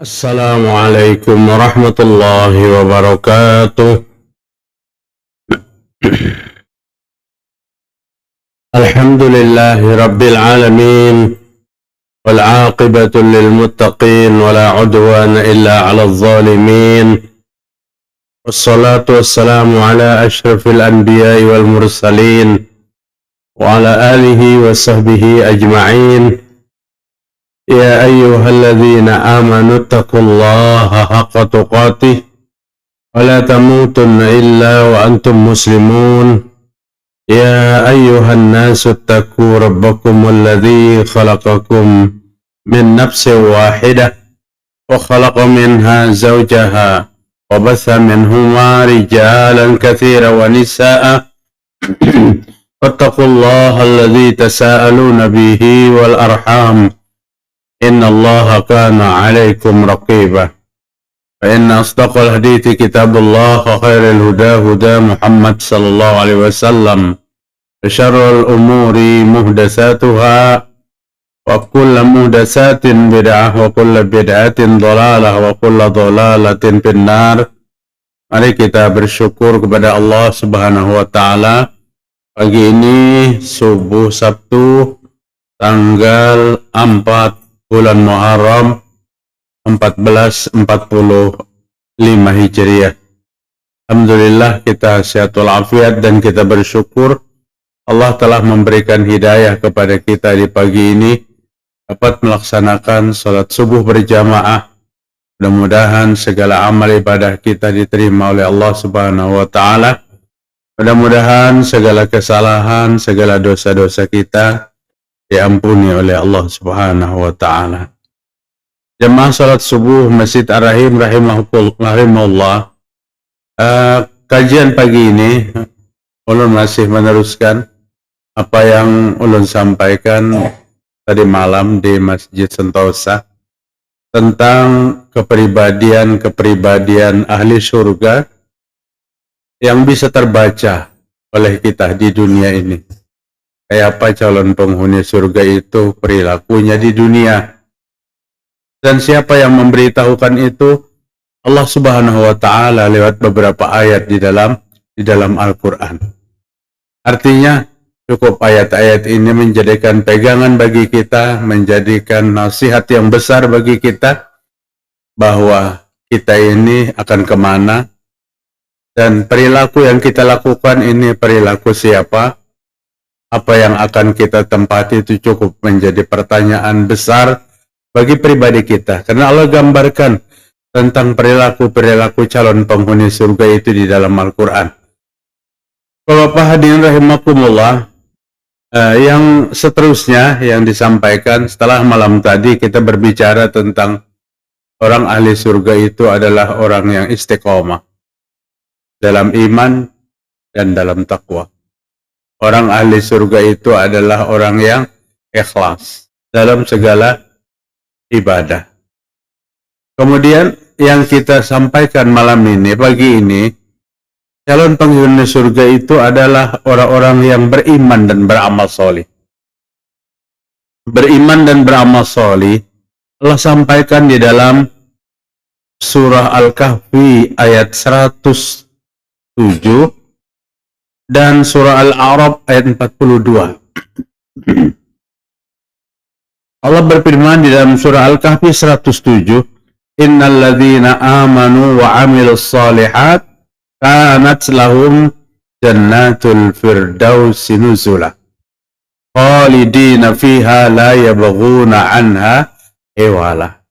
Assalamualaikum warahmatullahi wabarakatuh. Alhamdulillahi rabbil alamin wal aqibatu lil muttaqin wala udwana illa 'alal zalimin. Wassalatu wassalamu ala asyrafil anbiya'i wal mursalin wa ala alihi wa sahbihi ajma'in. Ya ayyuhalladzina amanu taqullaha haqqa tuqatih wa la tamutunna illa wa antum muslimun. Ya ayyuhan nasu taqu rabbakum alladzi khalaqakum min nafsin wahidah wa khalaqa minha zawjaha wa batha minhuma rijalan katsiran wa nisaa'a wattaqullaha alladzi tasaaluna bihi wal arham inna allaha kana 'alaikum raqiba. Fa inna asdaqal hadithi kitabullah wa khairul huda huda Muhammad sallallahu alaihi wasallam wa syarrul umuri muhdatsatuha wa kullu muhdatsatin bid'ah wa kullu bid'atin dhalalah wa kullu dhalalatin finnar. Mari kita bersyukur kepada Allah Subhanahu wa taala. Pagi ini subuh Sabtu tanggal 4 bulan Muharram 1445 Hijriah. Alhamdulillah kita sehat walafiat dan kita bersyukur Allah telah memberikan hidayah kepada kita di pagi ini dapat melaksanakan salat subuh berjamaah. Mudah-mudahan segala amal ibadah kita diterima oleh Allah Subhanahu wa taala. Mudah-mudahan segala kesalahan, segala dosa-dosa kita diampuni oleh Allah Subhanahu wa taala. Jemaah salat subuh Masjid Ar-Rahim rahimahullah. Kajian pagi ini ulun masih meneruskan apa yang ulun sampaikan tadi malam di Masjid Sentosa tentang kepribadian ahli surga yang bisa terbaca oleh kita di dunia ini. Kayak apa calon penghuni surga itu perilakunya di dunia. Dan siapa yang memberitahukan itu? Allah Subhanahu wa taala lewat beberapa ayat di dalam Al-Qur'an. Artinya cukup ayat-ayat ini menjadikan pegangan bagi kita, menjadikan nasihat yang besar bagi kita bahwa kita ini akan kemana dan perilaku yang kita lakukan ini perilaku siapa? Apa yang akan kita tempati itu cukup menjadi pertanyaan besar bagi pribadi kita. Karena Allah gambarkan tentang perilaku-perilaku calon penghuni surga itu di dalam Al-Quran. Bapak hadirin rahimakumullah, yang seterusnya yang disampaikan setelah malam tadi kita berbicara tentang orang ahli surga itu adalah orang yang istiqomah dalam iman dan dalam takwa. Orang ahli surga itu adalah orang yang ikhlas dalam segala ibadah. Kemudian yang kita sampaikan malam ini, pagi ini, calon penghuni surga itu adalah orang-orang yang beriman dan beramal solih. Beriman dan beramal solih, Allah sampaikan di dalam surah Al-Kahfi ayat 107 dan surah Al-A'raf ayat 42. Allah berfirman di dalam surah Al-Kahfi 107, Innal ladzina amanu wa amilus salihat kanat lahum jannatul firdausi nuzula khalidina fiha la yabghuna anha hiwala.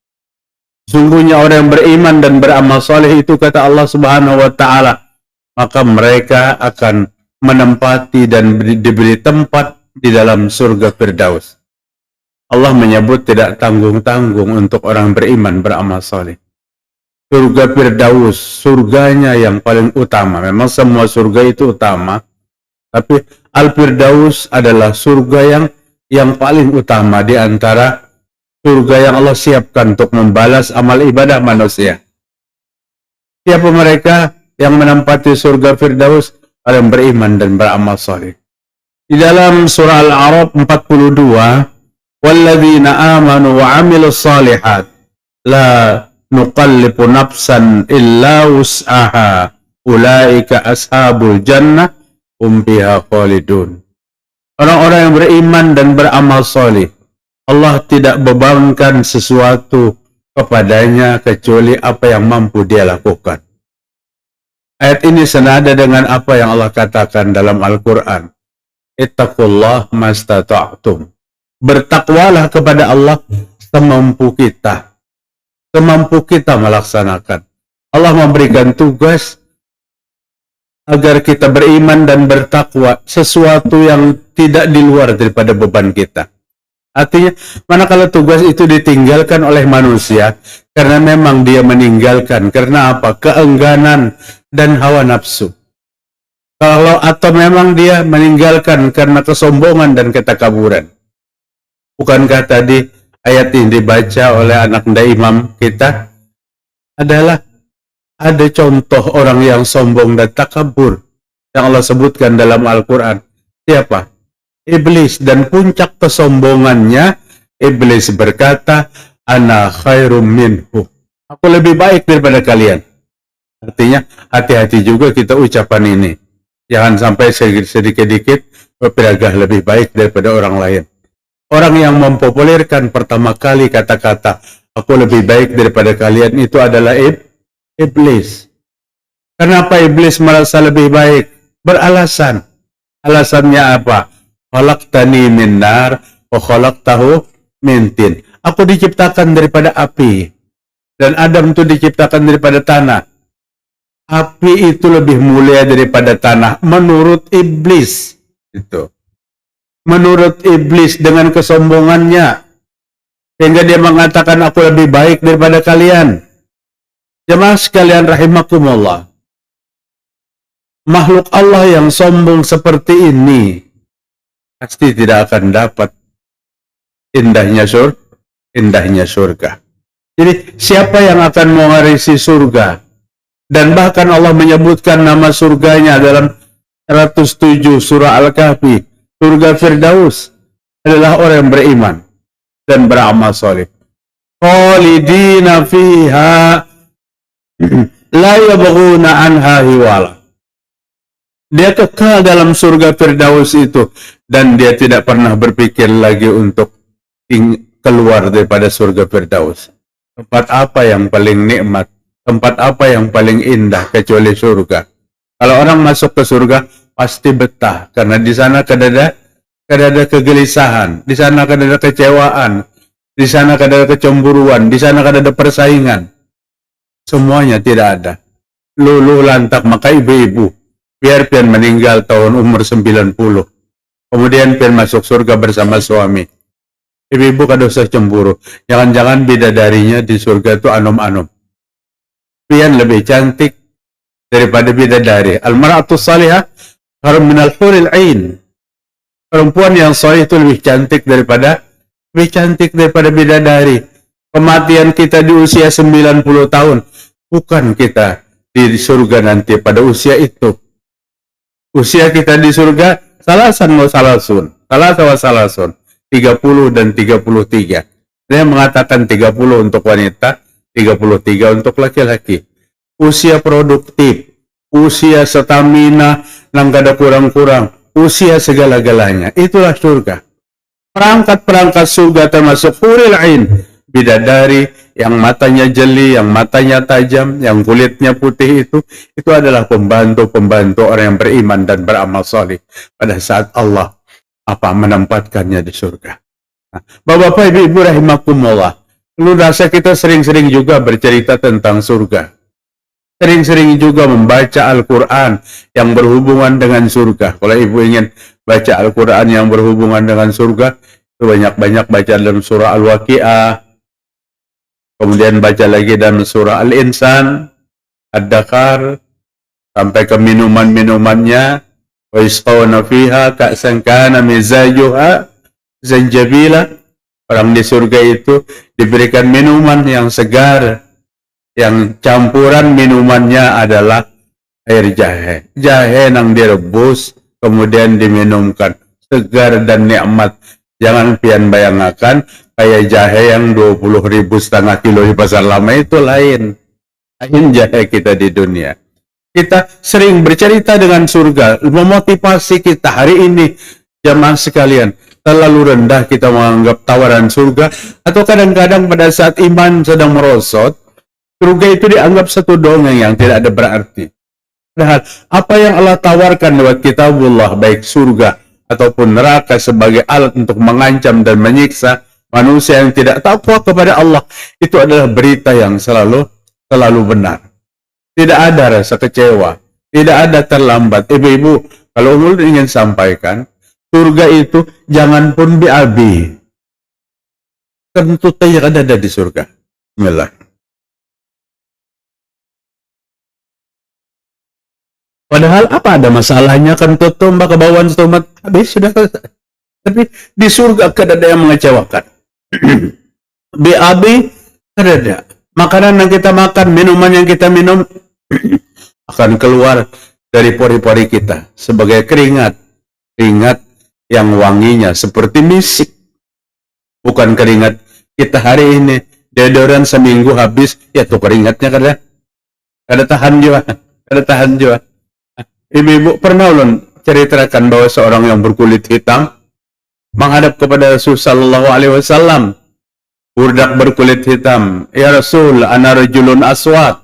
Sungguhnya orang yang beriman dan beramal saleh itu, kata Allah Subhanahu wa taala, maka mereka akan menempati dan diberi tempat di dalam surga Firdaus. Allah menyebut tidak tanggung-tanggung untuk orang beriman beramal saleh. Surga Firdaus, surganya yang paling utama. Memang semua surga itu utama, tapi Al-Firdaus adalah surga yang paling utama di antara surga yang Allah siapkan untuk membalas amal ibadah manusia. Siapa mereka yang menempati surga Firdaus? Orang beriman dan beramal saleh. Di dalam surah Al-A'raf 42, walladzina amanu wa amilus salihat la nuqallibu nafsan illa wus'aha ulaika ashabul jannah hum fiha khalidun. Orang-orang yang beriman dan beramal soleh, Allah tidak bebankan sesuatu kepadanya kecuali apa yang mampu dia lakukan. Ayat ini senada dengan apa yang Allah katakan dalam Al-Quran. Ittaqullah mastata'tum. Bertakwalah kepada Allah semampu kita. Semampu kita melaksanakan. Allah memberikan tugas agar kita beriman dan bertakwa, sesuatu yang tidak di luar daripada beban kita. Artinya, manakala tugas itu ditinggalkan oleh manusia, karena memang dia meninggalkan, karena apa? Keengganan dan hawa nafsu. Atau memang dia meninggalkan karena kesombongan dan ketakaburan. Bukankah tadi ayat ini dibaca oleh anak imam kita adalah ada contoh orang yang sombong dan takabur yang Allah sebutkan dalam Al-Quran. Siapa? Iblis. Dan puncak kesombongannya, Iblis berkata, ana khairum minhu. Aku lebih baik daripada kalian. Artinya, hati-hati juga kita ucapan ini. Jangan sampai sedikit-sedikit berpiragah lebih baik daripada orang lain. Orang yang mempopulerkan pertama kali kata-kata, aku lebih baik daripada kalian, itu adalah Iblis. Kenapa Iblis merasa lebih baik? Beralasan. Alasannya apa? Khalaqtani min nar wa khalaqtahu min tin. Aku diciptakan daripada api dan Adam itu diciptakan daripada tanah. Api itu lebih mulia daripada tanah menurut Iblis. Itu. Menurut Iblis dengan kesombongannya, sehingga dia mengatakan aku lebih baik daripada kalian. Jemaah sekalian rahimakumullah, makhluk Allah yang sombong seperti ini pasti tidak akan dapat indahnya surga. Jadi siapa yang akan mewarisi surga? Dan bahkan Allah menyebutkan nama surganya dalam 107 surah Al-Kahfi. Surga Firdaus adalah orang yang beriman dan beramal soleh. Khalidina fiha la yabghuna anha hiwala. Dia kekal dalam surga Firdaus itu dan dia tidak pernah berpikir lagi untuk keluar daripada surga Firdaus. Tempat apa yang paling nikmat? Tempat apa yang paling indah kecuali surga? Kalau orang masuk ke surga pasti betah karena di sana kadada kegelisahan, di sana kadada kecewaan, di sana kadada kecemburuan, di sana kadada persaingan. Semuanya tidak ada. Luluh lantak, maka ibu-ibu biar pian meninggal tahun umur 90. Kemudian pian masuk surga bersama suami. Ibu-ibu kada usah cemburu. Jangan-jangan bidadarinya di surga itu anom-anom. Pian lebih cantik daripada bidadari. Al-mar'atus salihah harum minal huril ain. Perempuan yang saleh itu lebih cantik daripada bidadari. Kematian kita di usia 90 tahun. Bukan kita di surga nanti pada usia itu. Usia kita di surga salasan wa salasun. 30 dan 33. Dia mengatakan 30 untuk wanita, 33 untuk laki-laki. Usia produktif, usia stamina, nang kada kurang-kurang, usia segala-galanya. Itulah surga. Perangkat-perangkat surga termasuk huril ain, bidadari yang matanya jeli, yang matanya tajam, yang kulitnya putih itu adalah pembantu-pembantu orang yang beriman dan beramal saleh pada saat Allah menempatkannya di surga. Nah, Bapak-bapak, Ibu-ibu rahimakumullah, lu rasa kita sering-sering juga bercerita tentang surga. Sering-sering juga membaca Al-Quran yang berhubungan dengan surga. Kalau Ibu ingin baca Al-Quran yang berhubungan dengan surga, itu banyak-banyak baca dalam surah Al-Waqi'ah, kemudian baca lagi dalam surah Al-Insan, Ad-Dakhar, sampai ke minuman-minumannya. Wa yusqawna fiha ka'san kana mizajuha zanjabila. Orang di surga itu diberikan minuman yang segar, yang campuran minumannya adalah air jahe. Jahe yang direbus kemudian diminumkan, segar dan nikmat. Jangan pian bayangkan kayak jahe yang 20.000 setengah kilo di pasar lama itu lain. Lain jahe kita di dunia. Kita sering bercerita dengan surga, memotivasi kita hari ini, jamaah sekalian. Terlalu rendah kita menganggap tawaran surga, atau kadang-kadang pada saat iman sedang merosot, surga itu dianggap satu dongeng yang tidak ada berarti. Padahal apa yang Allah tawarkan lewat kitabullah, baik surga ataupun neraka, sebagai alat untuk mengancam dan menyiksa manusia yang tidak takwa kepada Allah, itu adalah berita yang selalu benar. Tidak ada rasa kecewa, tidak ada terlambat. Ibu-ibu, kalau ulun ingin sampaikan, surga itu jangan pun BAB, tentu saja ada di surga. Bismillah. Padahal apa ada masalahnya, kan tombak kebawaan tomat habis sudah. Tapi di surga kan ada yang mengecewakan. BAB ada. Makanan yang kita makan, minuman yang kita minum akan keluar dari pori-pori kita sebagai keringat yang wanginya seperti misik. Bukan keringat kita hari ini, deodoran seminggu habis, ya tuh keringatnya kada tahan juga. Ibu-ibu pernah ulun ceritakan bahwa seorang yang berkulit hitam menghadap kepada Rasulullah sallallahu alaihi wasallam. Budak berkulit hitam, "Ya Rasul, ana rajulun aswad."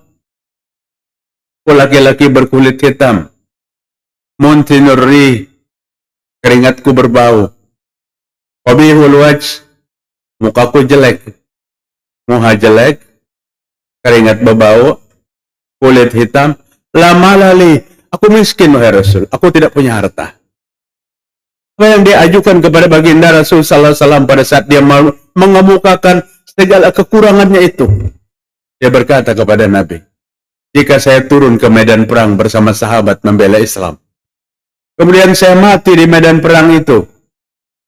Laki-laki berkulit hitam. "Muntinurri, keringatku berbau. Qabihul wajh, mukaku jelek. Muha jelek, keringat berbau, kulit hitam. Lama lali, aku miskin wahai Rasul, aku tidak punya harta." Apa yang dia ajukan kepada baginda Rasul sallallahu alaihi wasallam pada saat dia mengemukakan segala kekurangannya itu? Dia berkata kepada Nabi, "Jika saya turun ke medan perang bersama sahabat membela Islam, kemudian saya mati di medan perang itu,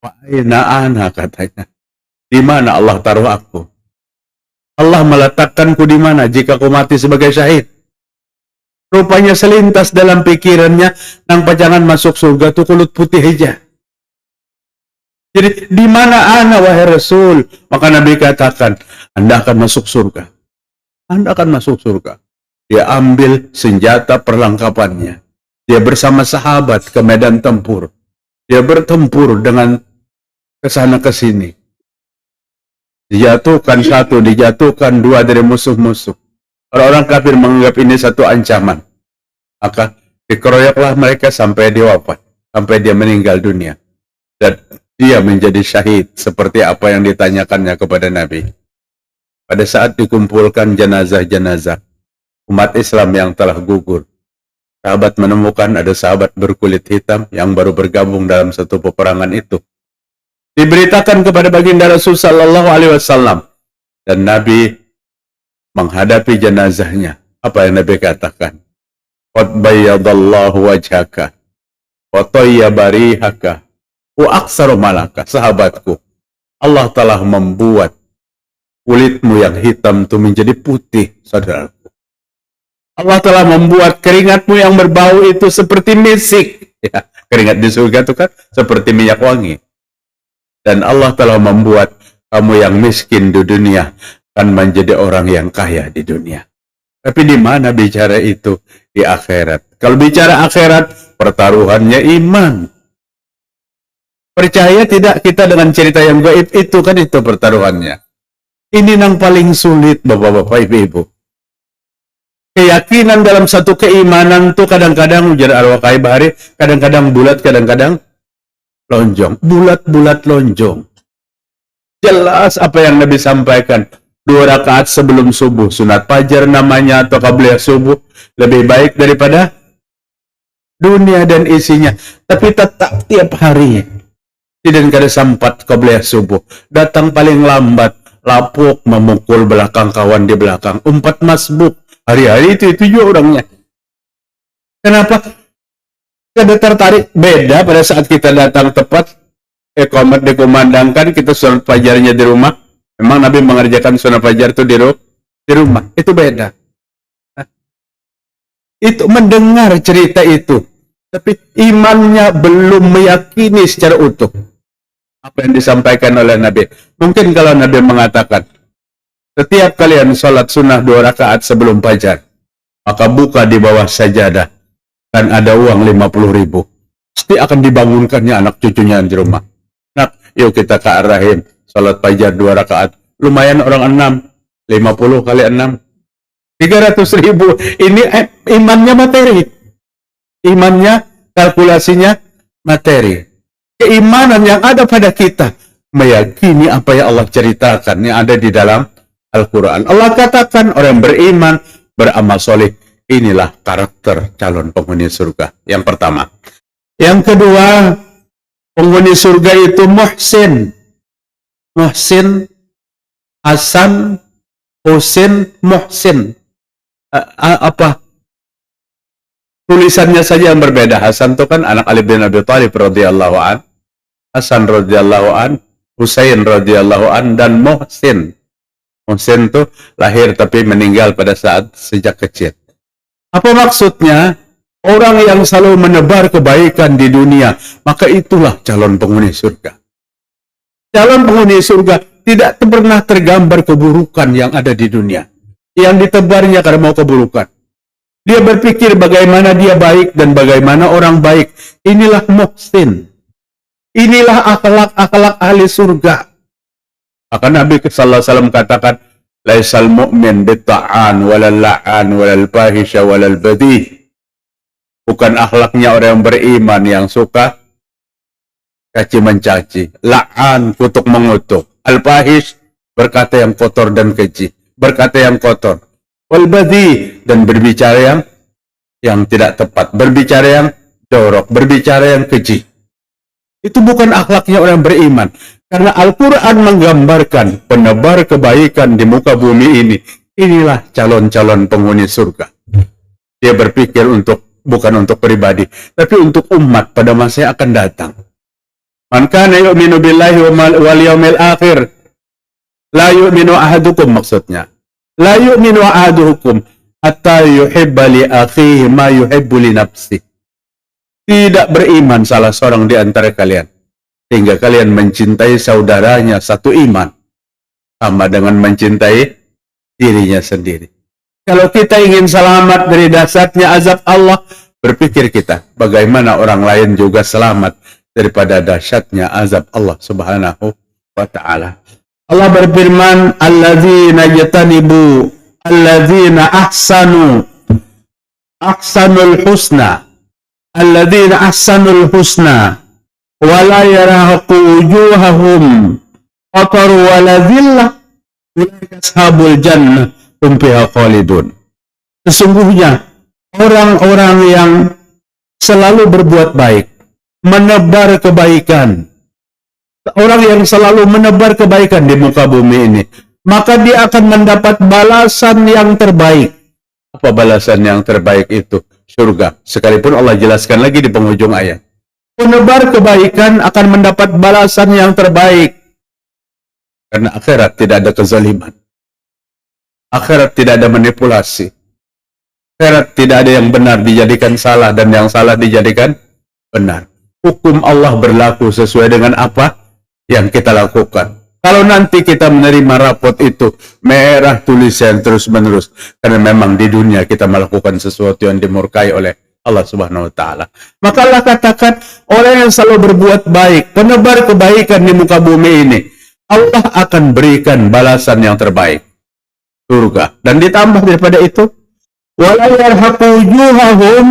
fa'ina ana," katanya, "di mana Allah taruh aku? Allah meletakkanku di mana jika aku mati sebagai syahid?" Rupanya selintas dalam pikirannya, nang pajangan masuk surga tuh kulit putih hijau. Jadi, di mana ana wahai Rasul? Maka Nabi katakan, Anda akan masuk surga. Anda akan masuk surga. Dia ambil senjata perlengkapannya. Dia bersama sahabat ke medan tempur. Dia bertempur dengan kesana kesini. Dijatuhkan satu, dijatuhkan dua dari musuh-musuh. Orang-orang kafir menganggap ini satu ancaman. Maka dikeroyoklah mereka sampai dia wafat, sampai dia meninggal dunia. Dan dia menjadi syahid seperti apa yang ditanyakannya kepada Nabi. Pada saat dikumpulkan jenazah-jenazah umat Islam yang telah gugur, sahabat menemukan ada sahabat berkulit hitam yang baru bergabung dalam satu peperangan itu. Diberitakan kepada baginda Rasul sallallahu alaihi wasallam, dan Nabi menghadapi jenazahnya. Apa yang Nabi katakan? "Qad bayyadallahu wajhaka wa tayyaba rihaka wa aksaru malaka." Sahabatku, Allah telah membuat kulitmu yang hitam itu menjadi putih, saudaraku. Allah telah membuat keringatmu yang berbau itu seperti misik. Ya, keringat di surga itu kan seperti minyak wangi. Dan Allah telah membuat kamu yang miskin di dunia akan menjadi orang yang kaya di dunia. Tapi di mana bicara itu? Di akhirat. Kalau bicara akhirat, pertaruhannya iman. Percaya tidak kita dengan cerita yang gaib itu, kan itu pertaruhannya. Ini yang paling sulit, bapak-bapak, ibu-ibu. Keyakinan dalam satu keimanan tuh kadang-kadang ujar arwah kai bahari, kadang-kadang bulat, kadang-kadang lonjong. Bulat-bulat lonjong. Jelas apa yang Nabi sampaikan. 2 rakaat sebelum subuh, sunat fajar namanya, atau qabliyah subuh, lebih baik daripada dunia dan isinya. Tapi tetap tiap hari tidak ada sempat qabliyah subuh. Datang paling lambat, lapuk memukul belakang kawan di belakang. 4 masbuk. Hari-hari itu juga orangnya. Kenapa? Kita tertarik beda pada saat kita datang tepat, iqamat dikumandangkan, kita sholat fajarnya di rumah. Memang Nabi mengerjakan sholat fajar itu di rumah. Itu beda. Itu mendengar cerita itu, tapi imannya belum meyakini secara utuh. apa yang disampaikan oleh Nabi. Mungkin kalau Nabi mengatakan, setiap kalian sholat sunnah 2 rakaat sebelum fajar, maka buka di bawah sajadah, dan ada uang 50.000. Pasti akan dibangunkannya anak cucunya di rumah. Nah, yuk kita ke arahin, sholat fajar 2 rakaat. Lumayan orang 6, 50 kali 6. 300.000. Ini imannya materi. Imannya, kalkulasinya materi. Keimanan yang ada pada kita meyakini apa yang Allah ceritakan yang ada di dalam Al-Quran. Allah katakan orang beriman, beramal soleh, inilah karakter calon penghuni surga. Yang pertama. Yang kedua, penghuni surga itu muhsin. Muhsin, Hasan, Husin, muhsin. Apa? Tulisannya saja yang berbeda. Hasan itu kan anak Ali bin Abi Thalib radhiyallahu an. Hasan radhiyallahu an, Husain radhiyallahu an, dan Muhsin. Muhsin itu lahir tapi meninggal pada saat sejak kecil. Apa maksudnya? Orang yang selalu menebar kebaikan di dunia, maka itulah calon penghuni surga. Calon penghuni surga tidak pernah tergambar keburukan yang ada di dunia. Yang ditebarnya karena mau keburukan. Dia berpikir bagaimana dia baik dan bagaimana orang baik. Inilah muhsin. Inilah akhlak-akhlak ahli surga. Maka Nabi sallallahu alaihi wasallam katakan, laisal mu'min bitta'an walal la'an walal fahisha walal badih. Bukan akhlaknya orang yang beriman yang suka caci mencaci, la'an kutuk mengutuk, al-fahish berkata yang kotor dan keji, berkata yang kotor, wal badih dan berbicara yang tidak tepat, berbicara yang jorok, berbicara yang keji. Itu bukan akhlaknya orang beriman. Karena Al-Quran menggambarkan penebar kebaikan di muka bumi ini. Inilah calon-calon penghuni surga. Dia berpikir bukan untuk pribadi, tapi untuk umat pada masa yang akan datang. Man kana yu'minu billahi wal yawmil akhir, la yu'minu ahadukum, maksudnya. La yu'minu ahadukum hatta yuhibba li akhihi ma yuhibbu li nafsihi. Tidak beriman salah seorang di antara kalian hingga kalian mencintai saudaranya satu iman sama dengan mencintai dirinya sendiri. Kalau kita ingin selamat dari dahsyatnya azab Allah, berpikir kita bagaimana orang lain juga selamat daripada dahsyatnya azab Allah Subhanahu wa ta'ala. Allah berfirman, alladzina yajtanibu alladzina ahsanul husna, alladzina ahsanul husna wa la yarhaqu wujuhahum qatar wa la dhillah ulaika ashabul jannah hum fiha khalidun. Sesungguhnya orang-orang yang selalu berbuat baik, menebar kebaikan, orang yang selalu menebar kebaikan di muka bumi ini, maka dia akan mendapat balasan yang terbaik. Apa balasan yang terbaik itu? Surga. Sekalipun Allah jelaskan lagi di penghujung ayat. Penebar kebaikan akan mendapat balasan yang terbaik. Karena akhirat tidak ada kezaliman. Akhirat tidak ada manipulasi. Akhirat tidak ada yang benar dijadikan salah dan yang salah dijadikan benar. Hukum Allah berlaku sesuai dengan apa yang kita lakukan. Kalau nanti kita menerima rapot itu, merah tulisan terus-menerus. Karena memang di dunia kita melakukan sesuatu yang dimurkai oleh Allah Subhanahu wa ta'ala. Maka Allah katakan, orang yang selalu berbuat baik, penebar kebaikan di muka bumi ini, Allah akan berikan balasan yang terbaik. Surga. Dan ditambah daripada itu, wala yarhaqu wujuhahum,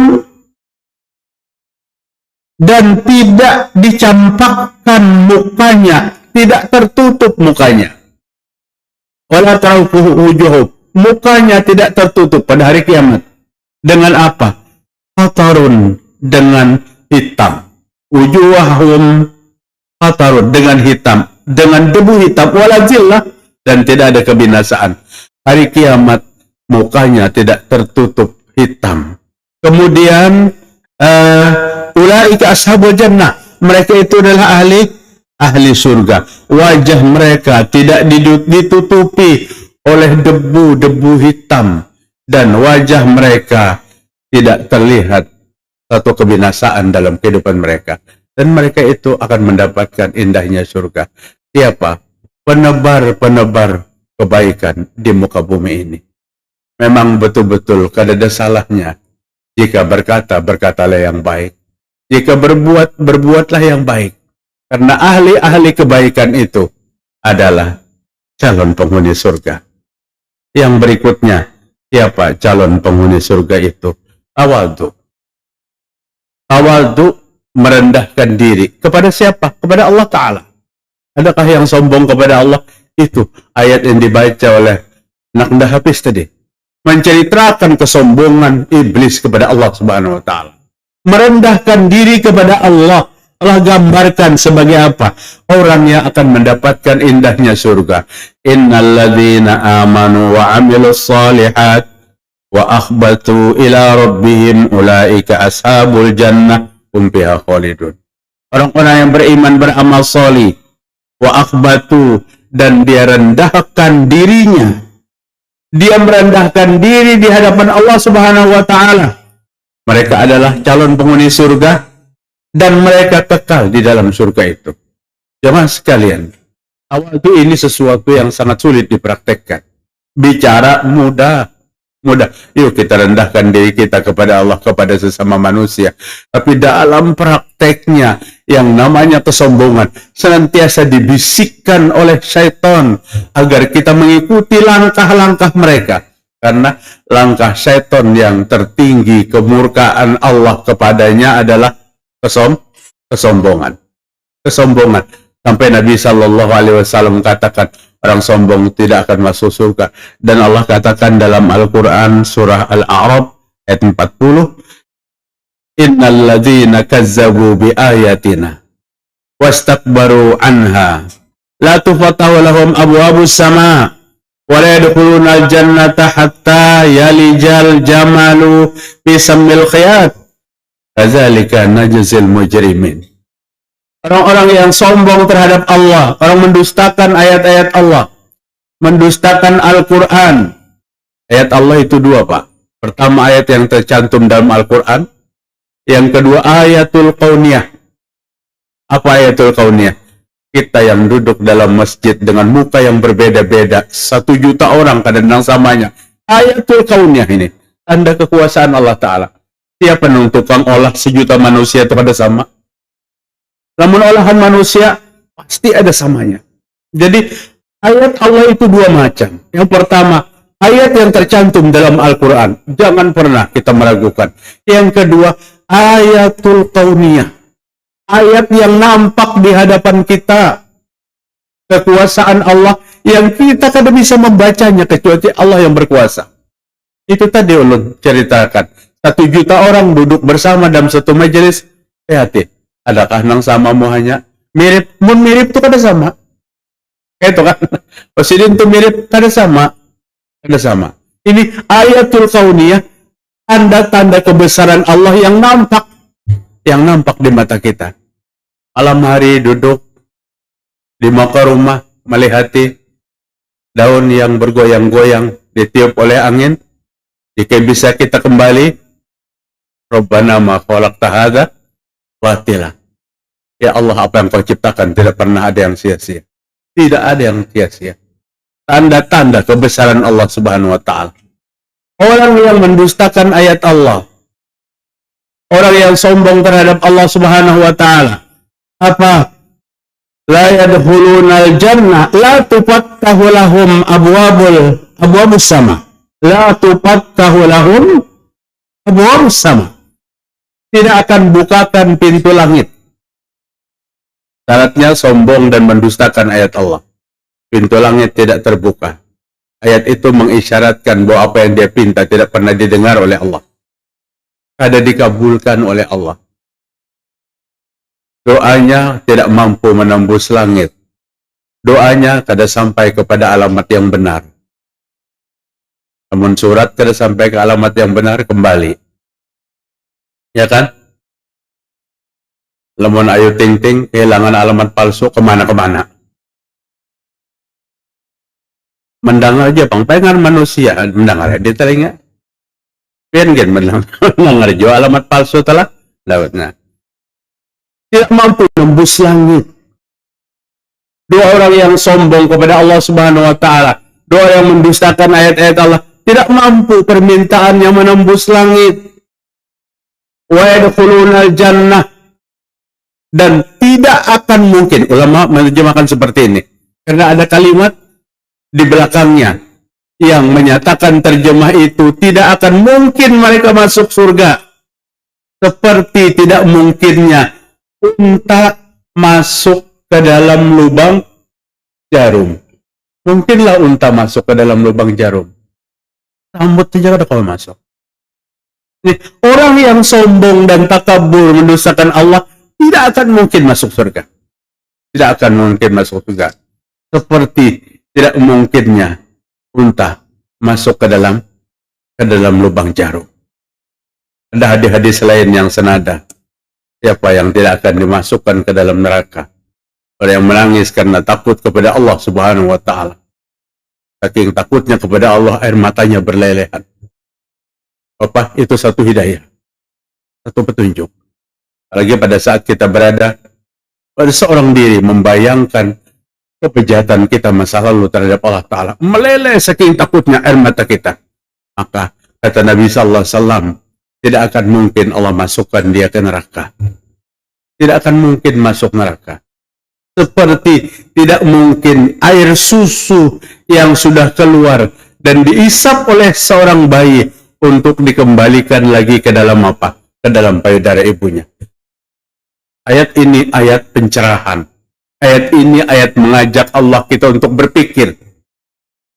dan tidak dicampakkan mukanya, tidak tertutup mukanya. Wala tarku wujuhum, mukanya tidak tertutup pada hari kiamat. Dengan apa? Qatarun, dengan hitam. Wujuhahum qatarun, dengan hitam, dengan debu hitam. Wala zillah, dan tidak ada kebinasaan. Hari kiamat mukanya tidak tertutup hitam. Kemudian ulaika ashabul jannah, mereka itu adalah ahli surga. Wajah mereka tidak ditutupi oleh debu-debu hitam, dan wajah mereka tidak terlihat satu kebinasaan dalam kehidupan mereka. dan mereka itu akan mendapatkan indahnya surga. Siapa? Penebar-penebar kebaikan di muka bumi ini. Memang betul-betul kada ada salahnya jika berkata, berkatalah yang baik. Jika berbuat, berbuatlah yang baik. Karena ahli-ahli kebaikan itu adalah calon penghuni surga. Yang berikutnya, siapa calon penghuni surga itu? Tawadhu. Tawadhu merendahkan diri. Kepada siapa? Kepada Allah Ta'ala. Adakah yang sombong kepada Allah? Itu ayat yang dibaca oleh Naqda Hafiz tadi. Menceritakan kesombongan iblis kepada Allah Subhanahu wa Ta'ala. Merendahkan diri kepada Allah. Allah gambarkan sebagai apa? Orang yang akan mendapatkan indahnya surga. Innalladzina amanu wa amilus solihat wa akhbatu ila rabbihim ulaika ashabul jannah hum fiha khalidun. Orang-orang yang beriman, beramal solih, wa akhbatu, dan dia rendahkan dirinya. Dia merendahkan diri di hadapan Allah Subhanahu wa Ta'ala. Mereka adalah calon penghuni surga dan mereka kekal di dalam surga itu. Jemaah sekalian, awal itu ini sesuatu yang sangat sulit dipraktekkan. Bicara mudah. Yuk kita rendahkan diri kita kepada Allah, kepada sesama manusia. Tapi dalam prakteknya yang namanya kesombongan senantiasa dibisikkan oleh syaitan agar kita mengikuti langkah-langkah mereka. Karena langkah syaitan yang tertinggi, kemurkaan Allah kepadanya adalah kesombongan. Sampai Nabi SAW katakan, orang sombong tidak akan masuk surga. Dan Allah katakan dalam Al-Quran surah Al-A'raf ayat 40, Innal ladzina kazzabu bi ayatina wastakbaru anha la tufatahu lahum abwabus sama wa la yadkhuluna al-jannata hatta yalijal jamalu fi sammil khiyat kadzalika najzil mujrimin. Orang-orang yang sombong terhadap Allah, orang mendustakan ayat-ayat Allah, mendustakan Al-Quran. Ayat Allah itu dua, Pak. Pertama ayat yang tercantum dalam Al-Quran, yang kedua ayatul kauniyah. Apa ayatul kauniyah? Kita yang duduk dalam masjid dengan muka yang berbeda-beda, 1 juta orang kadang-kadang samanya. Ayatul kauniyah ini, tanda kekuasaan Allah Ta'ala. Siapa yang tukang olah 1 juta manusia itu pada sama? Namun olahan manusia pasti ada samanya. Jadi ayat Allah itu dua macam. Yang pertama, ayat yang tercantum dalam Al-Quran. Jangan pernah kita meragukan. Yang kedua, ayatul kauniyah. Ayat yang nampak di hadapan kita. Kekuasaan Allah yang kita kada bisa membacanya kecuali Allah yang berkuasa. Itu tadi ulun ceritakan. 1 juta orang duduk bersama dalam satu majelis. Hati. Adakah nang sama mu hanya mirip? Mun mirip tuh kada sama. Itu kan. Presiden tuh mirip kada sama. Kada sama. Ini ayatul kauniyah, tanda-tanda kebesaran Allah yang nampak di mata kita. Malam hari duduk di muka rumah melihati daun yang bergoyang-goyang ditiup oleh angin. Jika bisa kita kembali, Rabbana ma khalaqta hadza batila. Ya Allah, apa yang kau ciptakan tidak pernah ada yang sia-sia. Tidak ada yang sia-sia. Tanda-tanda kebesaran Allah Subhanahu wa Ta'ala. Orang yang mendustakan ayat Allah, orang yang sombong terhadap Allah Subhanahu wa Ta'ala, apa? La yadkhulunal jannah la tufattahu lahum abwabus sama. La tufattahu lahum abwabus sama. Tidak akan bukakan pintu langit. Syaratnya sombong dan mendustakan ayat Allah. Pintu langit tidak terbuka. Ayat itu mengisyaratkan bahwa apa yang dia pinta tidak pernah didengar oleh Allah. Kada dikabulkan oleh Allah. Doanya tidak mampu menembus langit. Doanya kada sampai kepada alamat yang benar. Namun surat kada sampai ke alamat yang benar, kembali. Ya kan? Lamun ayu ting-ting, kehilangan alamat palsu, kemana-kemana. Mendengar aja, Bang. Pengen manusia, mendengar di telinga. Pengen mendengar juga alamat palsu telah. Lawatnya. tidak mampu menembus langit. Dua orang yang sombong kepada Allah Subhanahu wa taala, dua yang mendustakan ayat-ayat Allah, tidak mampu permintaannya menembus langit. Wa yadkhulunal jannah, dan tidak akan mungkin, ulama menerjemahkan seperti ini karena ada kalimat di belakangnya yang menyatakan terjemah itu, tidak akan mungkin mereka masuk surga seperti tidak mungkinnya unta masuk ke dalam lubang jarum. Mungkinlah unta masuk ke dalam lubang jarum, rambut saja ada kalau masuk. Nih, orang yang sombong dan takabur mendustakan Allah tidak akan mungkin masuk surga. Tidak akan mungkin masuk surga. Seperti tidak mungkinnya unta masuk ke dalam lubang jarum. Ada hadis lain yang senada. Siapa yang tidak akan dimasukkan ke dalam neraka? Orang yang menangis karena takut kepada Allah Subhanahu wa taala. Saking takutnya kepada Allah, air matanya berlelehan. Apa? Itu satu hidayah. Satu petunjuk. Apalagi pada saat kita berada pada seorang diri membayangkan kejahatan kita masa lalu terhadap Allah Ta'ala, meleleh saking takutnya air mata kita. Maka kata Nabi Sallallahu Alaihi Wasallam, tidak akan mungkin Allah masukkan dia ke neraka. Tidak akan mungkin masuk neraka. Seperti tidak mungkin air susu yang sudah keluar dan diisap oleh seorang bayi untuk dikembalikan lagi ke dalam apa? Ke dalam payudara ibunya. Ayat ini ayat pencerahan. Ayat ini ayat mengajak Allah kita untuk berpikir.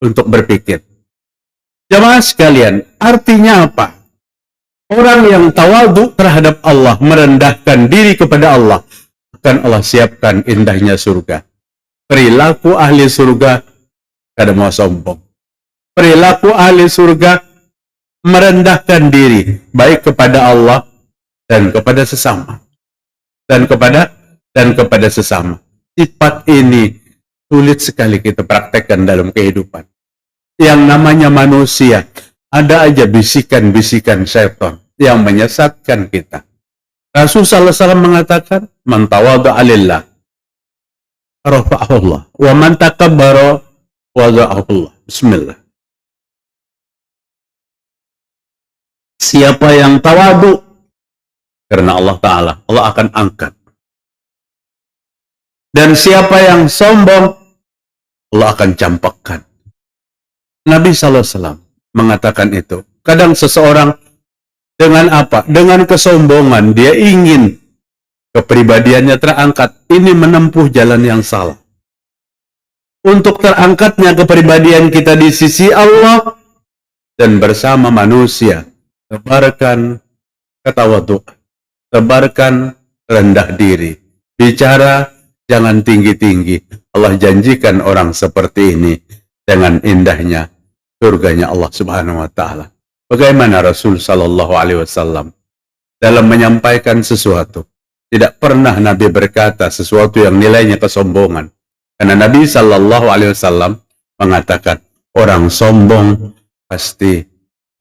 Untuk berpikir. Jamaah sekalian, artinya apa? Orang yang tawadhu terhadap Allah, merendahkan diri kepada Allah, akan Allah siapkan indahnya surga. Perilaku ahli surga kada mau sombong. Perilaku ahli surga merendahkan diri baik kepada Allah dan kepada sesama. Dan kepada sesama. Sifat ini sulit sekali kita praktekkan dalam kehidupan. Yang namanya manusia, ada aja bisikan-bisikan syaitan yang menyesatkan kita. Rasul sallallahu alaihi wasallam mengatakan, "Man tawadha'a lillah rafa'ahu Allah, wa man takabbara wada'ahu Allah." Bismillah. Siapa yang tawadhu karena Allah Ta'ala, Allah akan angkat. Dan siapa yang sombong, Allah akan campakkan. Nabi sallallahu alaihi wasallam mengatakan itu. Kadang seseorang dengan apa? Dengan kesombongan, dia ingin kepribadiannya terangkat. Ini menempuh jalan yang salah. Untuk terangkatnya kepribadian kita di sisi Allah dan bersama manusia, tebarkan ketawadhu'an, tebarkan rendah diri, bicara jangan tinggi-tinggi. Allah janjikan orang seperti ini dengan indahnya surganya Allah Subhanahu wa taala. Bagaimana Rasul sallallahu alaihi wasallam dalam menyampaikan sesuatu, tidak pernah Nabi berkata sesuatu yang nilainya kesombongan. Karena Nabi sallallahu alaihi wasallam mengatakan, orang sombong pasti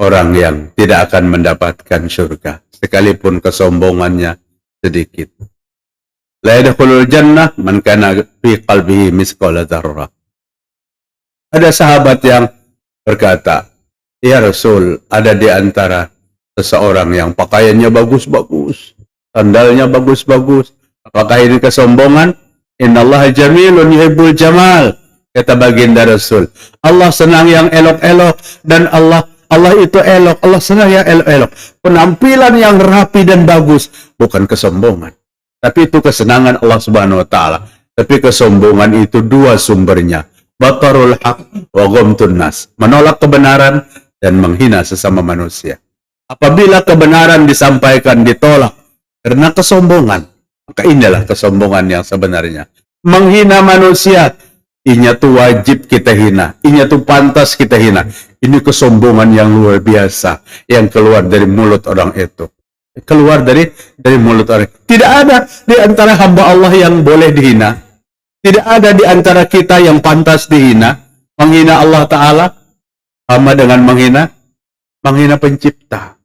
orang yang tidak akan mendapatkan surga sekalipun kesombongannya sedikit. La yadkhulul jannah man kana fi qalbihi misqala dzarrah. Ada sahabat yang berkata, "Ya Rasul, ada di antara seseorang yang pakaiannya bagus-bagus, sandalnya bagus-bagus. Apakah ini kesombongan?" Innallaha jamilun yuhibbul jamal. Kata baginda Rasul, Allah senang yang elok-elok, dan Allah itu elok. Allah senang yang elok-elok. Penampilan yang rapi dan bagus bukan kesombongan, tapi itu kesenangan Allah Subhanahu wa taala. Tapi kesombongan itu dua sumbernya, batarul haq wa ghamtun nas, menolak kebenaran dan menghina sesama manusia. Apabila kebenaran disampaikan ditolak karena kesombongan, maka inilah kesombongan yang sebenarnya. Menghina manusia, ini tuh wajib kita hina, ini tuh pantas kita hina. Ini kesombongan yang luar biasa yang keluar dari mulut orang itu. Keluar dari mulut orang. Tidak ada di antara hamba Allah yang boleh dihina. Tidak ada di antara kita yang pantas dihina. Menghina Allah Ta'ala sama dengan menghina pencipta.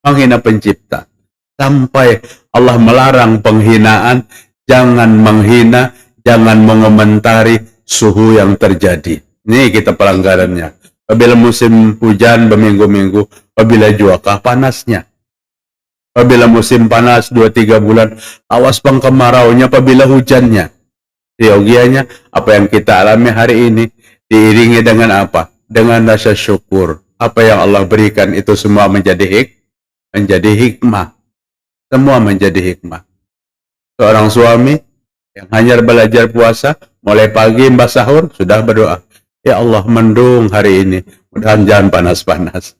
Menghina pencipta. Sampai Allah melarang penghinaan, jangan menghina, jangan mengomentari suhu yang terjadi. Ini kita pelanggarannya. Apabila musim hujan berminggu-minggu, apabila juakah panasnya. Apabila musim panas 2-3 bulan, awas pengkemaraunya apabila hujannya. Yogianya, apa yang kita alami hari ini, diiringi dengan apa? Dengan rasa syukur. Apa yang Allah berikan itu semua menjadi hikmah. Semua menjadi hikmah. Seorang suami yang hanya belajar puasa, mulai pagi mbak sahur, sudah berdoa. Ya Allah, mendung hari ini, mudah-mudahan jangan panas-panas.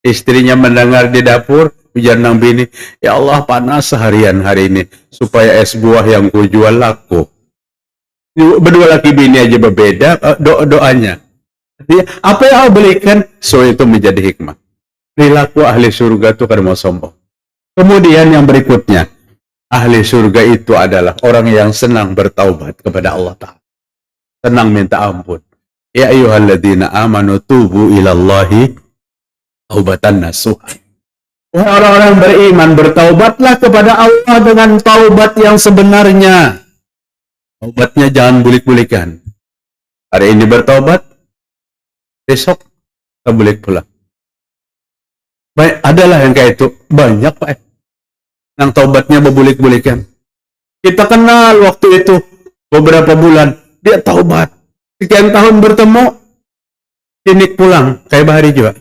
Istrinya mendengar di dapur, hujan nang bini, ya Allah panas seharian hari ini, supaya es buah yang kujual laku. Berdua laki bini aja berbeda doanya. Apa yang Allah berikan, so itu menjadi hikmah. Perilaku ahli surga itu kan mau sombong. Kemudian yang berikutnya, ahli surga itu adalah orang yang senang bertaubat kepada Allah Ta'ala. Senang minta ampun. Ya ayyuhalladzina amanu tubu ilallahi taubatan nasuha. Orang-orang beriman, bertaubatlah kepada Allah dengan taubat yang sebenarnya. Taubatnya jangan bulik-bulikan. Hari ini bertaubat, besok kita bulik pula. Baik, adalah yang kayak itu. Banyak, Pak. Yang taubatnya berbulik-bulikan. Kita kenal waktu itu, beberapa bulan, dia taubat. Sekian tahun bertemu, ini pulang, kayak bahari juga.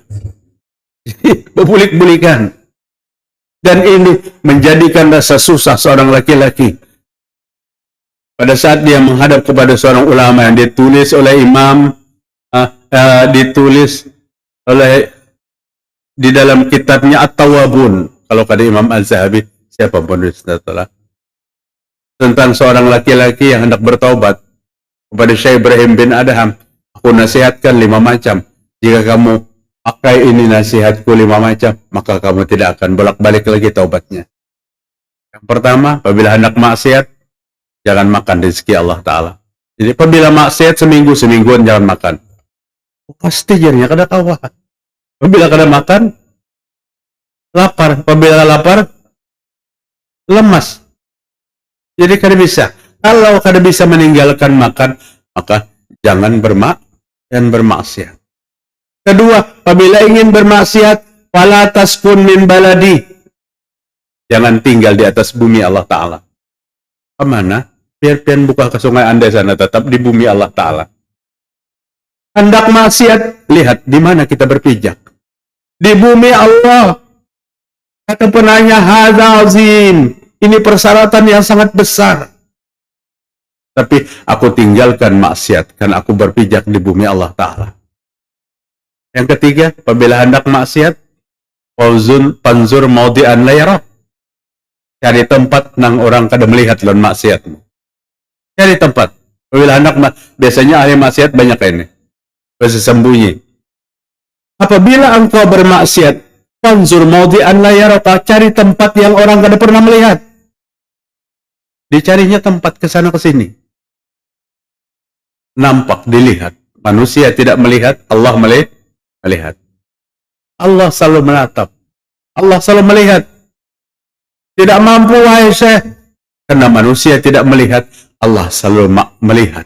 Berbulik-bulikan. Dan ini menjadikan rasa susah seorang laki-laki. Pada saat dia menghadap kepada seorang ulama yang ditulis oleh imam, ditulis oleh di dalam kitabnya At-Tawwabun, kalau kata Imam Az-Zahabi, siapa penulis tentang seorang laki-laki yang hendak bertaubat kepada Syekh Ibrahim bin Adham. Aku nasihatkan 5 macam. Jika kamu pakai ini nasihatku 5 macam, maka kamu tidak akan bolak-balik lagi taubatnya. Yang pertama, apabila hendak maksiat, jangan makan rezeki Allah Ta'ala. Jadi apabila maksiat semingguan jangan makan. Pasti jadinya kada kawah. Apabila kada makan, lapar. Apabila lapar, lemas. Jadi kada bisa. Kalau kada bisa meninggalkan makan, maka jangan bermaksiat. Kedua, apabila ingin bermaksiat, fala taskun min baladi. Jangan tinggal di atas bumi Allah Ta'ala. Kemana? Biar pian buka ke sungai Anda sana, tetap di bumi Allah Ta'ala. Hendak maksiat, lihat di mana kita berpijak. Di bumi Allah. Kata penanya, hadza azim. Ini persyaratan yang sangat besar. Tapi aku tinggalkan maksiat, karena aku berpijak di bumi Allah Ta'ala. Yang ketiga, apabila hendak maksiat, panzur maudi'an la yara. Cari tempat nang orang kada melihat lawan maksiatmu. Cari tempat. Apabila hendak biasanya ahli maksiat banyak ini. Bisa sembunyi. Apabila engkau bermaksiat, panzur maudi'an la yara, cari tempat yang orang kada pernah melihat. Dicarinya tempat ke sana ke sini. Nampak, dilihat. Manusia tidak melihat, Allah melihat. Allah selalu menatap. Allah selalu melihat. Tidak mampu, wahai Syekh. Karena manusia tidak melihat, Allah selalu melihat.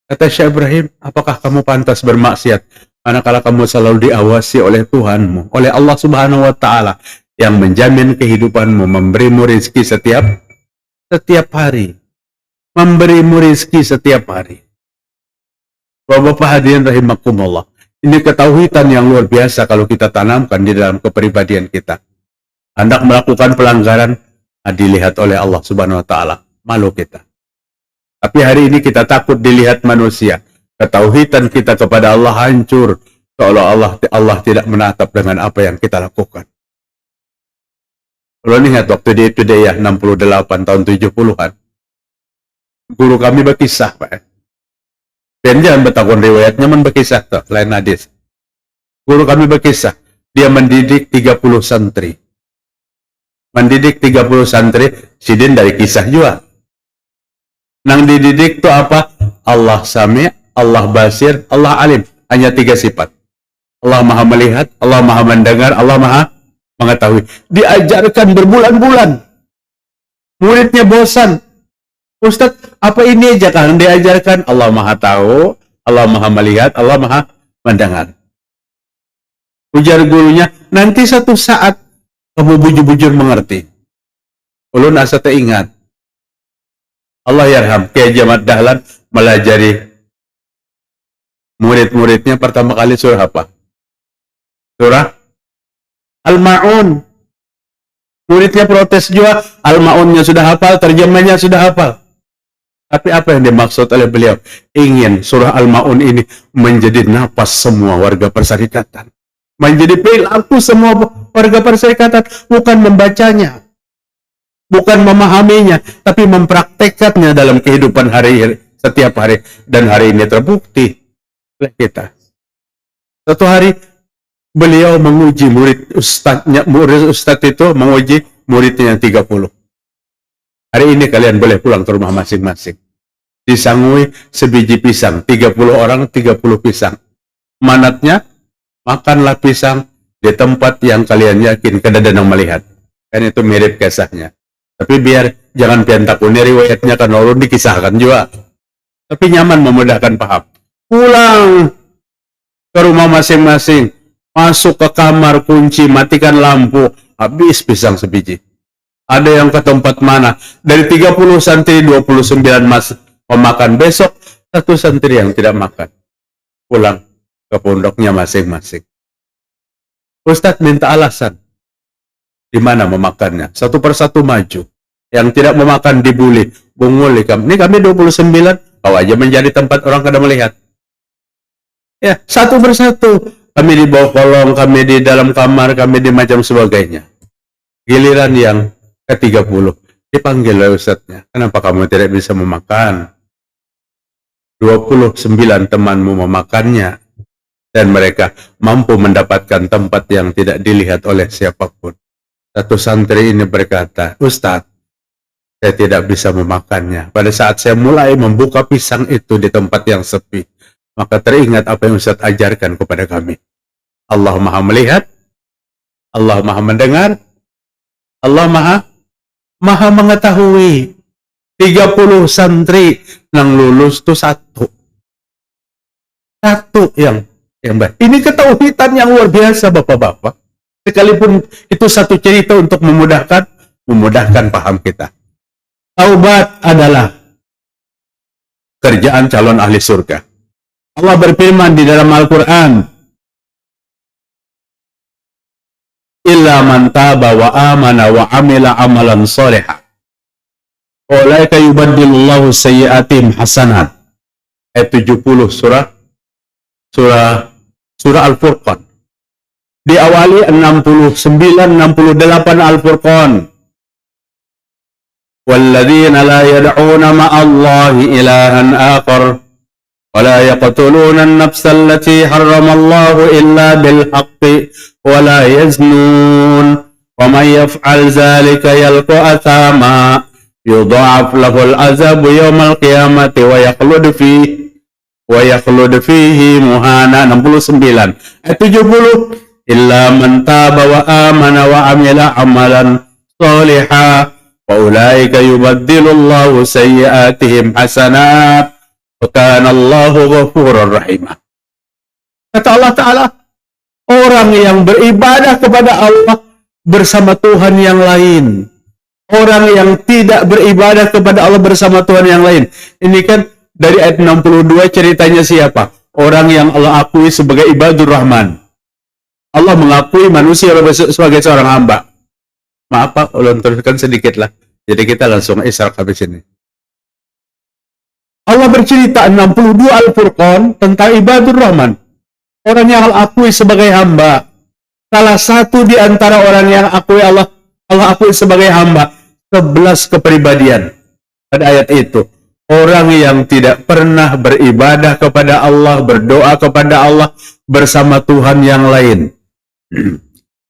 Kata Syekh Ibrahim, apakah kamu pantas bermaksiat? Manakala kamu selalu diawasi oleh Tuhanmu, oleh Allah Subhanahu wa Ta'ala, yang menjamin kehidupanmu, memberimu rezeki setiap hari. Memberimu rezeki setiap hari. Bapak hadirin rahimakumullah. Ini ketauhidan yang luar biasa kalau kita tanamkan di dalam kepribadian kita. Hendak melakukan pelanggaran, dilihat oleh Allah Subhanahu wa Ta'ala. Malu kita. Tapi hari ini kita takut dilihat manusia. Ketauhidan kita kepada Allah hancur. Seolah Allah tidak menatap dengan apa yang kita lakukan. Kalau lihat waktu di Hidayah 68 tahun 70-an. Guru kami berkisah, Pak. Dan jangan bertakun riwayatnya, berkisah tuh, lain hadis. Guru kami berkisah, dia mendidik 30 santri. Mendidik 30 santri, sidin dari kisah juga. Nang dididik itu apa? Allah Sami', Allah Basir, Allah Alim. Hanya 3 sifat. Allah Maha melihat, Allah Maha mendengar, Allah Maha mengetahui. Diajarkan berbulan-bulan. Muridnya bosan. Ustadz, apa ini aja kan diajarkan? Allah Maha tahu, Allah Maha melihat, Allah Maha mendengar. Ujar gurunya, nanti satu saat kamu bujur-bujur mengerti. Ulun asa teringat. Allah yarham, Kiai Jamat Dahlan melajari murid-muridnya pertama kali surah apa? Surah Al-Ma'un. Muridnya protes juga, Al-Ma'unnya sudah hafal, terjemahnya sudah hafal. Tapi apa yang dimaksud oleh beliau? Ingin surah Al-Ma'un ini menjadi napas semua warga perserikatan. Menjadi perilaku semua warga perserikatan. Bukan membacanya. Bukan memahaminya. Tapi mempraktekannya dalam kehidupan setiap hari. Dan hari ini terbukti oleh kita. Suatu hari beliau menguji murid ustadz itu menguji muridnya yang 30. Hari ini kalian boleh pulang ke rumah masing-masing. Disangui sebiji pisang. 30 orang, 30 pisang. Manatnya, makanlah pisang di tempat yang kalian yakin kada ada yang melihat. Kan itu mirip kisahnya. Tapi biar jangan pian takuni riwayatnya kan ulun dikisahkan juga. Tapi nyaman, memudahkan paham. Pulang ke rumah masing-masing. Masuk ke kamar, kunci, matikan lampu. Habis pisang sebiji. Ada yang ke tempat mana? Dari 30 santri, 29 memakan. Besok, 1 santri yang tidak makan. Pulang ke pondoknya masing-masing. Ustadz minta alasan. Di mana memakannya? Satu persatu maju. Yang tidak memakan dibuli. Bunguli kami. Ini kami 29. Kau aja menjadi tempat orang kada melihat. Ya, satu persatu. Kami di bawah kolong, kami di dalam kamar, kami di macam sebagainya. Giliran yang ke-30 dipanggil oleh ustadznya. Kenapa kamu tidak bisa memakan? 29 temanmu memakannya. Dan mereka mampu mendapatkan tempat yang tidak dilihat oleh siapapun. Satu santri ini berkata, Ustadz, saya tidak bisa memakannya. Pada saat saya mulai membuka pisang itu di tempat yang sepi, maka teringat apa yang Ustadz ajarkan kepada kami. Allah Maha melihat, Allah Maha mendengar, Allah Maha mengetahui. 30 santri yang lulus itu satu yang baik. Ini ketauhidan yang luar biasa, bapak-bapak. Sekalipun itu satu cerita untuk memudahkan paham kita. Taubat adalah kerjaan calon ahli surga. Allah berfirman di dalam Al-Quran, illa man taba wa amana wa amila amalan salihah ulaika yubaddilullahu sayyi'atihim hasanat. Ayat 70 surah Al-Furqan. Diawali 69 68 Al-Furqan. Walladzina la yad'una ma'allahi ilahan akhar wa la yaqtuluna an-nafsa allati harrama Allahu illa bil haqqi wa la yaznun wa man yaf'al dhalika yalqa athama yudha'af lahu al-'adzabu yawmal qiyamati wa yakhlud fihi muhana. 69 ayat 70 illa man taba wa amana wa amila amalan salihah wa ulaika yubaddilullahu sayyi'atihim hasanat wa kana Allahu ghafurur rahim. Kata Allah Ta'ala, orang yang beribadah kepada Allah bersama Tuhan yang lain. Orang yang tidak beribadah kepada Allah bersama Tuhan yang lain. Ini kan dari ayat 62 ceritanya siapa? Orang yang Allah akui sebagai ibadur rahman. Allah mengakui manusia sebagai seorang hamba. Maaf Pak, ulun teruskan sedikit lah. Jadi kita langsung israk habis ini. Allah bercerita 62 Al-Furqan tentang ibadur rahman. Orang yang Allah akui sebagai hamba. Salah satu di antara orang yang Allah akui sebagai hamba. 11 kepribadian pada ayat itu. Orang yang tidak pernah beribadah kepada Allah, berdoa kepada Allah bersama Tuhan yang lain.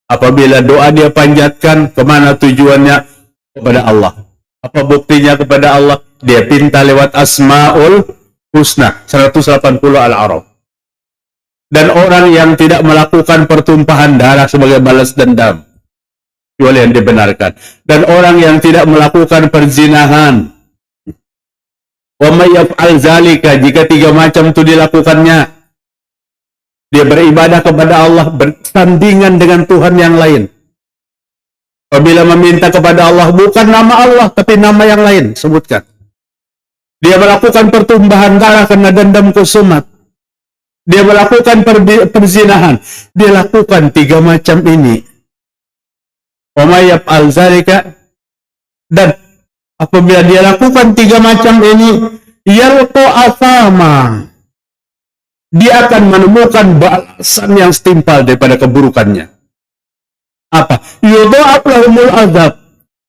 Apabila doa dia panjatkan, kemana tujuannya? Kepada Allah. Apa buktinya kepada Allah? Dia pinta lewat Asmaul Husna 180 Al-A'raf. Dan orang yang tidak melakukan pertumpahan darah sebagai balas dendam, kecuali yang dibenarkan. Dan orang yang tidak melakukan perzinahan, wa may yaf'al zalika, jika 3 macam itu dilakukannya, dia beribadah kepada Allah bersandingan dengan Tuhan yang lain. Apabila meminta kepada Allah bukan nama Allah tapi nama yang lain, sebutkan. Dia melakukan pertumbahan darah karena dendam kusumat. Dia melakukan perzinahan. Dia lakukan 3 macam ini. Wa may yaf'al zalika, dan apabila dia lakukan 3 macam ini, yalqa asama, dia akan menemukan balasan yang setimpal daripada keburukannya. Apa? Yudha'af lahumul azab,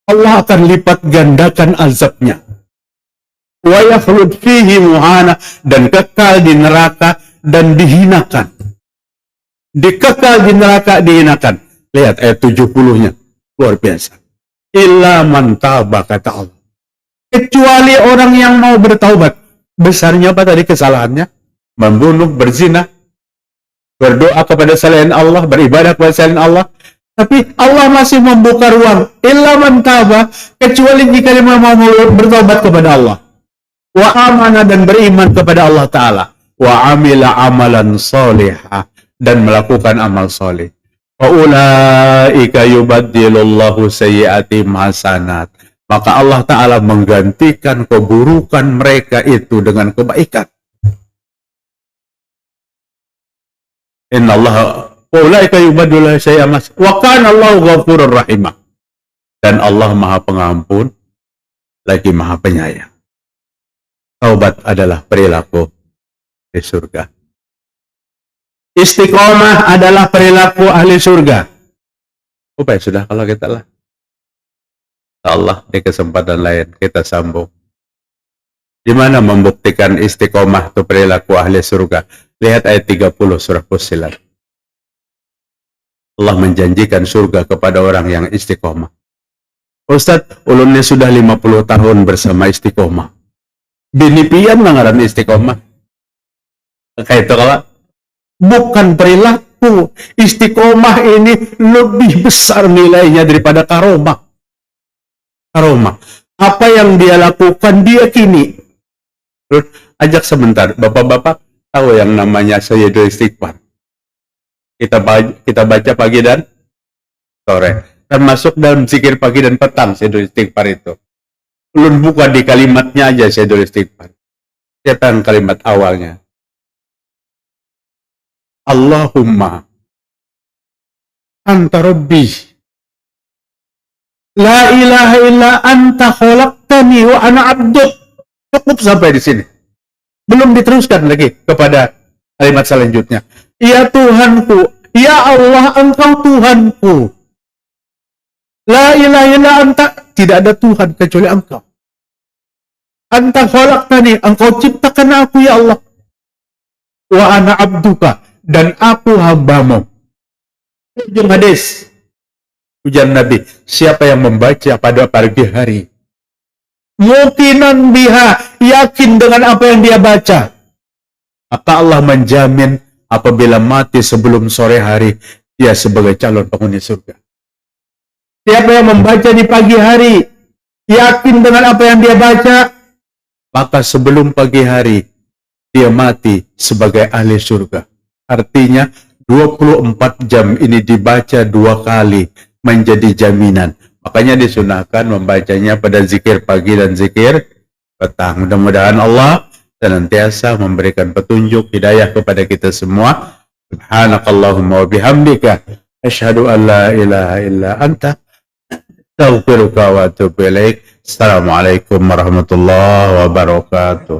Allah akan lipat gandakan azabnya. Wa yakhlud fihi muhana, dan kekal di neraka dan dihinakan. Dikekal di neraka, dihinakan. Lihat ayat 70-nya. Luar biasa. Illa man taba, kata Allah. Kecuali orang yang mau bertaubat. Besarnya apa tadi kesalahannya? Membunuh, berzina, berdoa kepada selain Allah, beribadah kepada selain Allah. Tapi Allah masih membuka ruang. Illa man taba, kecuali jika dia mau bertaubat kepada Allah. Wa amana, dan beriman kepada Allah Ta'ala. Wa amila amalan solihah, dan melakukan amal soleh. Faulaika yubaddilullahu sayyi'atihim hasanat. Maka Allah Ta'ala menggantikan keburukan mereka itu dengan kebaikan. Inna Allah faulaika yubaddilullahu sayyi'atihim hasanat. Wa kana Allahu ghafurur rahimah. Dan Allah Maha Pengampun lagi Maha Penyayang. Taubat adalah perilaku di surga. Istiqomah adalah perilaku ahli surga. Baik, sudah kalau kita lah. Allah di kesempatan lain kita sambung. Di mana membuktikan istiqomah itu perilaku ahli surga? Lihat ayat 30 surah Fussilat. Allah menjanjikan surga kepada orang yang istiqomah. Ustadz, ulunnya sudah 50 tahun bersama istiqomah. Bini pian ngaran istiqomah. Kayak itu kalau bukan perilaku. Istiqomah ini lebih besar nilainya daripada karomah. Karomah. Apa yang dia lakukan, dia kini. Ajak sebentar. Bapak-bapak tahu yang namanya Sayyidul Istighfar. Kita baca pagi dan sore. Termasuk dalam zikir pagi dan petang Sayyidul Istighfar itu. Belum buka di kalimatnya aja Sayyidul Istighfar. Siapa yang kalimat awalnya? Allahumma anta rabbi la ilaha illa anta khalaqtani wa ana abduk. Cukup sampai di sini. Belum diteruskan lagi kepada kalimat selanjutnya. Ya Tuhanku, ya Allah, engkau Tuhanku. La ilaha illa anta, tidak ada Tuhan kecuali engkau. Anta khalaqtani, engkau ciptakan aku ya Allah. Wa ana abduka, dan aku hambamu. Ujung hadis, ujar Nabi, siapa yang membaca pada pagi hari, muqinan biha, yakin dengan apa yang dia baca, maka Allah menjamin apabila mati sebelum sore hari, dia sebagai calon penghuni surga. Siapa yang membaca di pagi hari, yakin dengan apa yang dia baca, maka sebelum pagi hari, dia mati sebagai ahli surga. Artinya 24 jam ini dibaca 2 kali menjadi jaminan. Makanya disunahkan membacanya pada zikir pagi dan zikir petang. Mudah-mudahan Allah senantiasa memberikan petunjuk hidayah kepada kita semua. Subhanakallahumma wa bihamdika asyhadu an la ilaha illa anta astaghfiruka wa atubu ilaik. Assalamualaikum warahmatullahi wabarakatuh.